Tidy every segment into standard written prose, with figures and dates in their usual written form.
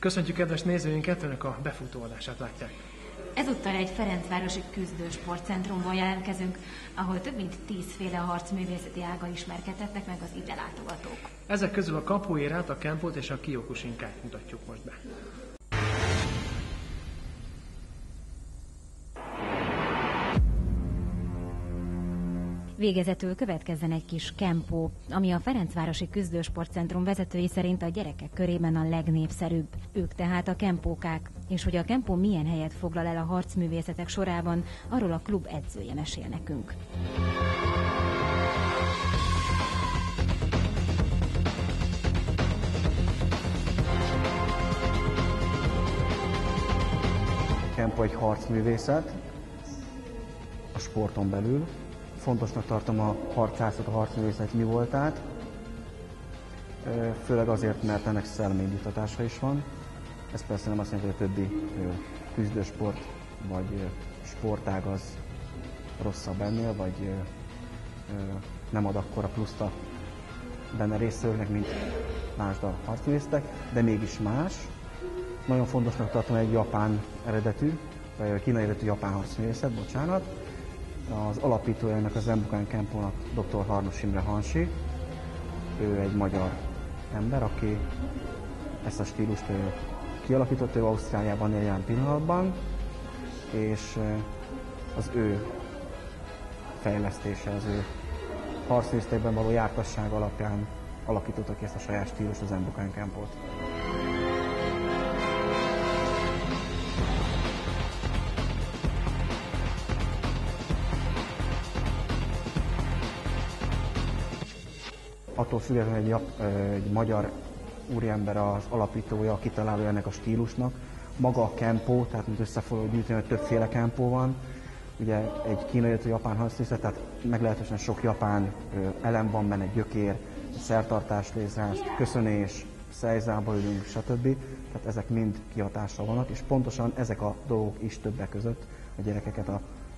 Köszöntjük kedves nézőinket, önök a befutó adását látják. Ezúttal egy Ferencvárosi küzdősportcentrumban jelentkezünk, ahol több mint 10 féle harcművészeti ággal ismerkedhetnek meg az ide látogatók. Ezek közül a capoeirát, a kempót és a kyokushinkát mutatjuk most be. Végezetül következzen egy kis kempó, ami a Ferencvárosi Küzdősportcentrum vezetői szerint a gyerekek körében a legnépszerűbb. Ők tehát a kempókák, és hogy a kempó milyen helyet foglal el a harcművészetek sorában, arról a klub edzője mesél nekünk. A kempó egy harcművészet a sporton belül. Fontosnak tartom a harcászat, a harcművészet mi voltát, főleg azért, mert ennek szellemi indítatása is van. Ez persze nem azt jelenti, hogy a többi küzdősport vagy sportág az rosszabb ennél, vagy nem ad akkora pluszt a benne résztvevőknek, mint másd a harcművészetek, de mégis más. Nagyon fontosnak tartom egy japán eredetű, vagy kínai eredetű japán harcművészet, bocsánat. Az alapítójának, az Zenbuken Kempónak dr. Harnos Imre Hansi. Ő egy magyar ember, aki ezt a stílust kialakított, ő Ausztráliában él jelen pillanatban, és az ő fejlesztése, az ő harcművészetekben való jártasság alapján alakította ki ezt a saját stílust, az Zenbuken Kempót. Attól függetlenül egy magyar úriember az alapítója, a kitalálója ennek a stílusnak. Maga a kempó, tehát mint össze fogok gyűjteni, hogy többféle kempó van. Ugye egy kínai, illetve japán harcművészet, tehát meglehetősen sok japán elem van benne, gyökér, szertartás, lézrás, köszönés, szejzába ülünk, stb. Tehát ezek mind kihatással vannak, és pontosan ezek a dolgok is többek között a gyerekeket,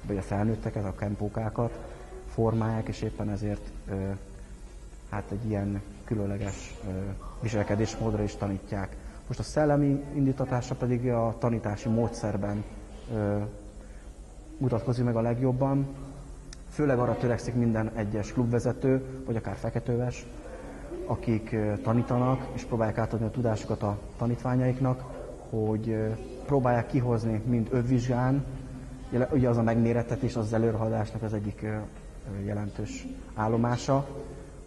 vagy a felnőtteket, a kempókákat formálják, és éppen ezért hát egy ilyen különleges viselkedésmódra is tanítják. Most a szellemi indítatása pedig a tanítási módszerben mutatkozik meg a legjobban. Főleg arra törekszik minden egyes klubvezető, vagy akár feketőves, akik tanítanak, és próbálják átadni a tudásukat a tanítványaiknak, hogy próbálják kihozni mind övvizsgán, ugye az a megmérettetés, az előrehaladásnak az egyik jelentős állomása,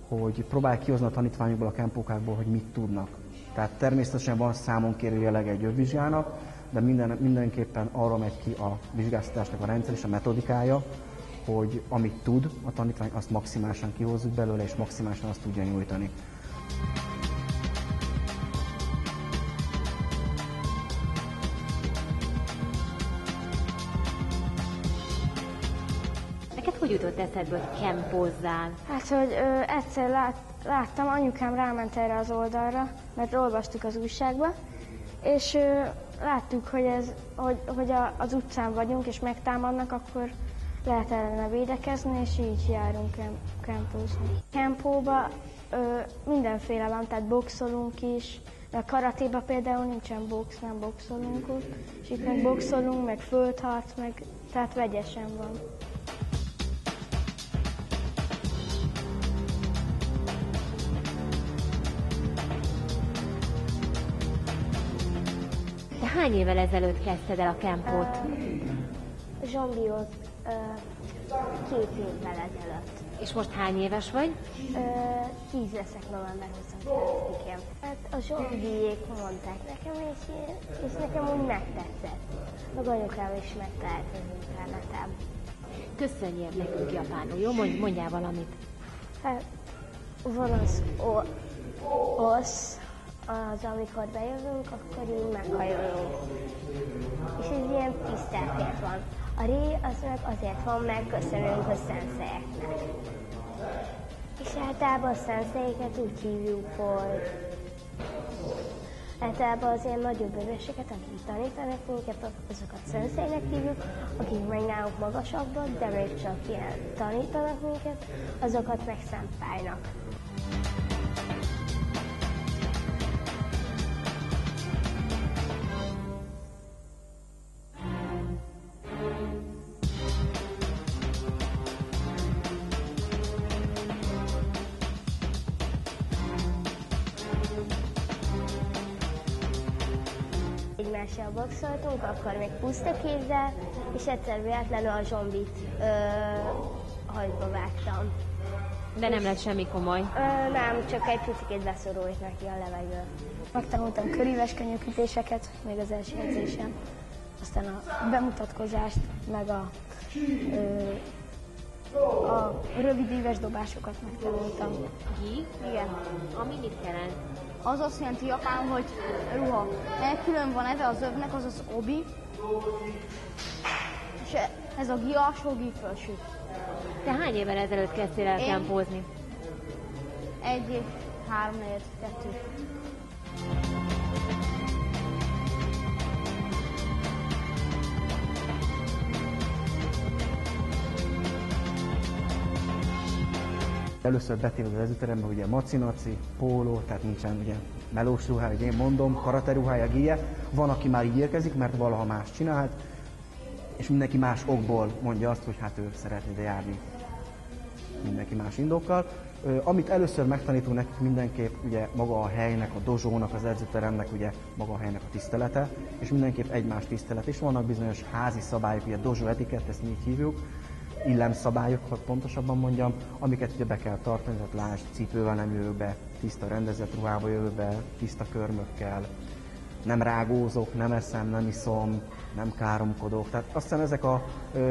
hogy próbálják kihozni a tanítványokból, a kempókákból, hogy mit tudnak. Tehát természetesen van számonkérő jellege egy övvizsgának, de mindenképpen arra megy ki a vizsgáztatásnak a rendszer és a metodikája, hogy amit tud a tanítvány, azt maximálisan kihozzuk belőle, és maximálisan azt tudja nyújtani. Hogy jutott eszedbe, hogy kempózzál? Hát, hogy egyszer láttam, anyukám ráment erre az oldalra, mert olvastuk az újságba, és láttuk, hogy az utcán vagyunk, és megtámadnak, akkor lehet ellene védekezni, és így járunk kempózni. Kempóba mindenféle van, tehát boxolunk is, a karatéba például nincsen box, nem boxolunk ott, és itt meg boxolunk, meg földharc, tehát vegyesen van. Hány évvel ezelőtt kezdted el a kempót? Zsombihoz 2 évvel ezelőtt. És most hány éves vagy? 10 leszek november 22-én. Hát a zsombiék mondták nekem, és nekem úgy megtetszett. Meg anyukám is megtalált az interneten. Köszönjél nekünk japánul, jó? Mondjál valamit. Hát van az osz, az amikor bejövünk, akkor így meghajolunk. És ez ilyen tiszteltért van. A ré az meg azért van, mert köszönünk a szenszeieknek. És általában a szenszeieket úgy hívjuk, hogy általában az ilyen nagyobb öveseket, akik tanítanak minket, azokat szenszeinek hívjuk, akik meg nálunk magasabbak, de még csak ilyen tanítanak minket, azokat meg szenpálynak. Egymással boxoltunk, akkor még puszta kézzel, és egyszer véletlenül a zsombit hajtba vágtam. De nem lett semmi komoly. Nem, csak egy picit beszorult neki a levegő. Megtanultam köríves könnyűkütéseket, még az első edzésen. Aztán a bemutatkozást, meg a rövid íves dobásokat megtanultam. Igen. Ami mit jelent? Az azt jelenti japán, hogy ruha. Külön van neve az övnek, az az obi. És ez a gi alsó, gi felső. Te hány évvel ezelőtt kezdtél el kempózni? 1 év, 3 év, 2. Először betéve az edzőterembe ugye macinaci, póló, tehát nincsen ugye melós ruhája, hogy én mondom, karate ruhája, gije. Van, aki már így érkezik, mert valaha más csinált, és mindenki más okból mondja azt, hogy hát ő szeretne ide járni. Mindenki más indokkal. Amit először megtanítunk nekik mindenképp ugye maga a helynek, a dozsónak, az edzőteremnek ugye maga a helynek a tisztelete, és mindenképp egymás tisztelet. És vannak bizonyos házi szabályok, ugye dozsó etikett, ezt mi így hívjuk, illemszabályok, ha pontosabban mondjam, amiket ugye be kell tartani, tehát lásd, cipővel nem jövök be, tiszta rendezett ruhába jövök be, tiszta körmökkel, nem rágózok, nem eszem, nem iszom, nem káromkodok. Tehát aztán ezek a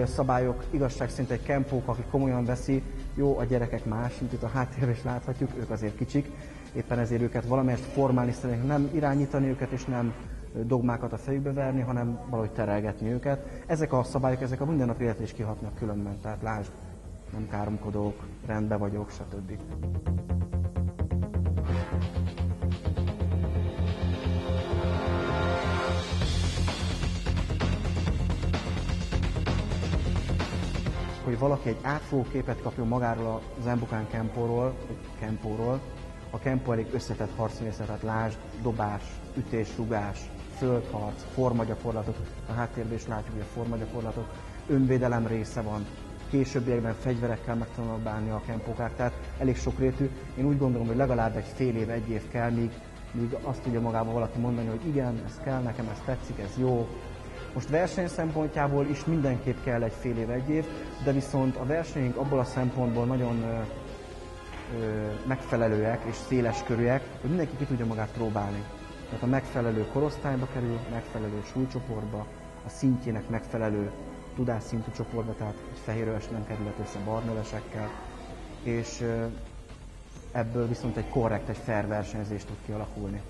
szabályok igazság szerint egy kempók, aki komolyan veszi, jó, a gyerekek más, mint itt a háttérben is láthatjuk, ők azért kicsik, éppen ezért őket valamelyest formálni szeretnénk, nem irányítani őket, és nem dogmákat a fejükbe verni, hanem valahogy terelgetni őket. Ezek a szabályok, ezek a mindennapi életre is kihatnak különben, tehát lásd, nem káromkodok, rendben vagyok, stb. Hogy valaki egy átfogó képet kapjon magáról az Zenbukán kempóról, a kempó elég összetett harcművészet, tehát lásd, dobás, ütés, rugás, földharc, formagyakorlatok, a háttérben is látjuk, hogy a formagyakorlatok, önvédelem része van, későbbiekben fegyverekkel meg tudnak bánni a kempókák, tehát elég sokrétű. Én úgy gondolom, hogy legalább egy fél év, 1 év kell, míg azt tudja magában valaki mondani, hogy igen, ez kell nekem, ez tetszik, ez jó. Most verseny szempontjából is mindenképp kell egy fél év, 1 év, de viszont a versenyünk abból a szempontból nagyon megfelelőek és széleskörűek, hogy mindenki ki tudja magát próbálni. Tehát a megfelelő korosztályba kerül, megfelelő súlycsoportba, a szintjének megfelelő tudásszintű csoportba, tehát egy fehéröves nem kerülhet össze barnövesekkel, és ebből viszont egy korrekt, egy fair versenyzés tud kialakulni.